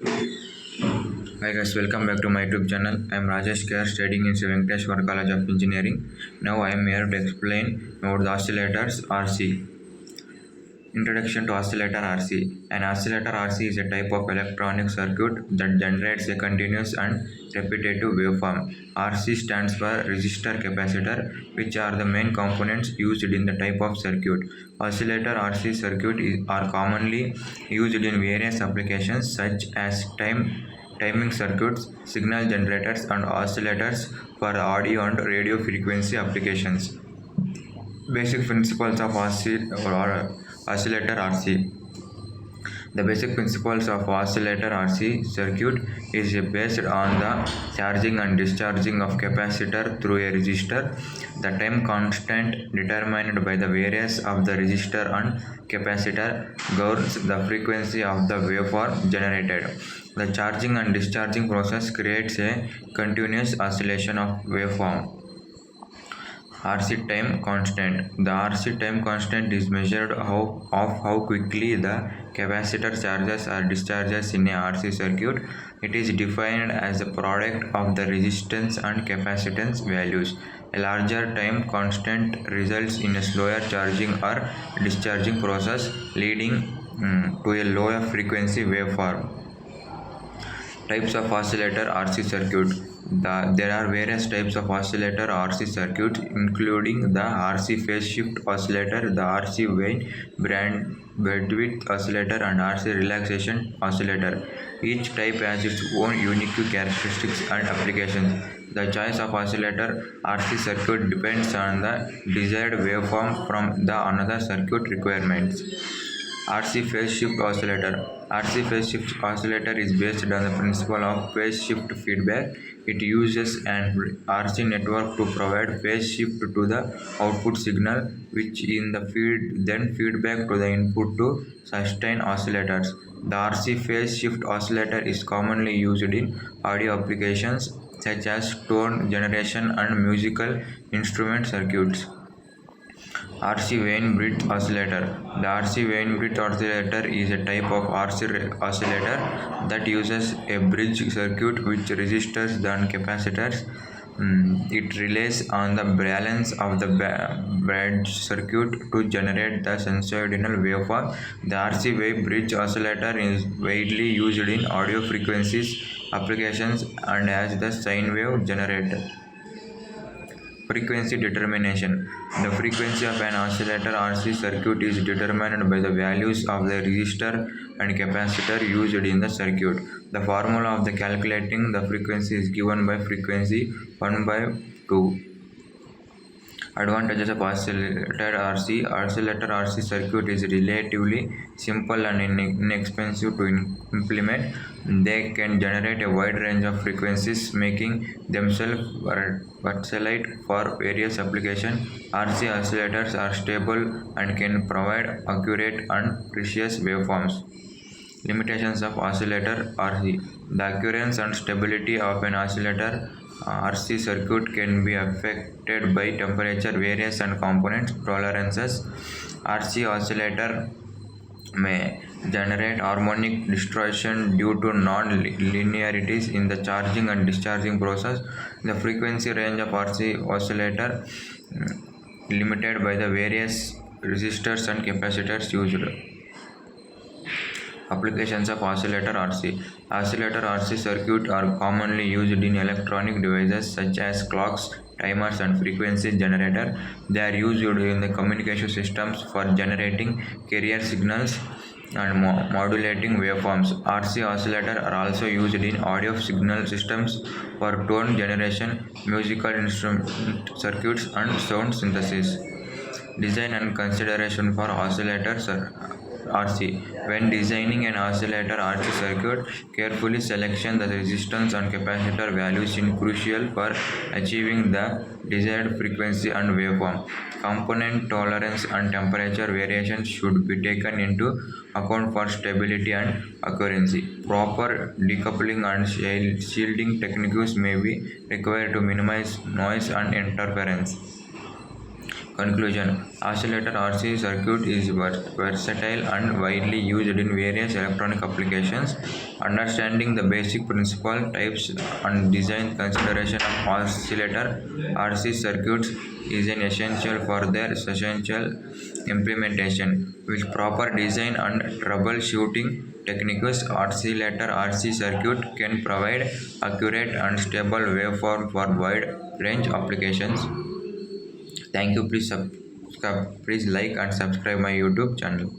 Hi guys, welcome back to my YouTube channel. I am Rajesh Kar, studying in Sri Venkateshwar College of Engineering. Now I am here to explain about the oscillators RC. Introduction to oscillator RC. An oscillator RC is a type of electronic circuit that generates a continuous and repetitive waveform. RC stands for resistor capacitor, which are the main components used in the type of circuit. Oscillator RC are commonly used in various applications such as timing circuits, signal generators, and oscillators for audio and radio frequency applications. Basic principles of oscillator RC. The basic principles of oscillator RC circuit is based on the charging and discharging of capacitor through a resistor. The time constant determined by the variance of the resistor and capacitor governs the frequency of the waveform generated. The charging and discharging process creates a continuous oscillation of waveform. RC time constant. The RC time constant is measured of how quickly the capacitor charges or discharges in a RC circuit. It is defined as the product of the resistance and capacitance values. A larger time constant results in a slower charging or discharging process, leading to a lower frequency waveform. Types of oscillator RC circuit. There are various types of oscillator RC circuit, including the RC phase shift oscillator, the RC Wien bandwidth oscillator, and RC relaxation oscillator. Each type has its own unique characteristics and applications. The choice of oscillator RC circuit depends on the desired waveform from the another circuit requirements. RC phase shift oscillator. RC phase shift oscillator is based on the principle of phase shift feedback. It uses an RC network to provide phase shift to the output signal, which in the feed back to the input to sustain oscillators. The RC phase shift oscillator is commonly used in audio applications such as tone generation and musical instrument circuits. RC Wien-Bridge oscillator. The RC Wien-Bridge oscillator is a type of RC oscillator that uses a bridge circuit with resistors and capacitors. It relies on the balance of the bridge circuit to generate the sinusoidal waveform. The RC Wien-Bridge oscillator is widely used in audio frequencies applications and as the sine wave generator. Frequency determination. The frequency of an oscillator RC circuit is determined by the values of the resistor and capacitor used in the circuit. The formula of the calculating the frequency is given by frequency 1/2. Advantages of oscillator RC. Oscillator RC circuit is relatively simple and inexpensive to implement. They can generate a wide range of frequencies, making themselves versatile for various applications. RC oscillators are stable and can provide accurate and precise waveforms. Limitations of oscillator RC. The accuracy and stability of an oscillator RC circuit can be affected by temperature variance and component tolerances. RC oscillator may generate harmonic distortion due to non-linearities in the charging and discharging process. The frequency range of RC oscillator limited by the various resistors and capacitors used. Applications of oscillator RC. Oscillator RC circuits are commonly used in electronic devices such as clocks, timers, and frequency generator. They are used in the communication systems for generating carrier signals and modulating waveforms. RC oscillators are also used in audio signal systems for tone generation, musical instrument circuits, and sound synthesis. Design and consideration for oscillators RC. When designing an oscillator RC circuit, carefully selection the resistance and capacitor values is crucial for achieving the desired frequency and waveform. Component tolerance and temperature variations should be taken into account for stability and accuracy. Proper decoupling and shielding techniques may be required to minimize noise and interference. Conclusion: oscillator RC circuit is versatile and widely used in various electronic applications. Understanding the basic principle, types, and design consideration of oscillator RC circuits is an essential for their successful implementation. With proper design and troubleshooting techniques, oscillator RC circuit can provide accurate and stable waveform for wide range applications. Thank you. Please like and subscribe my YouTube channel.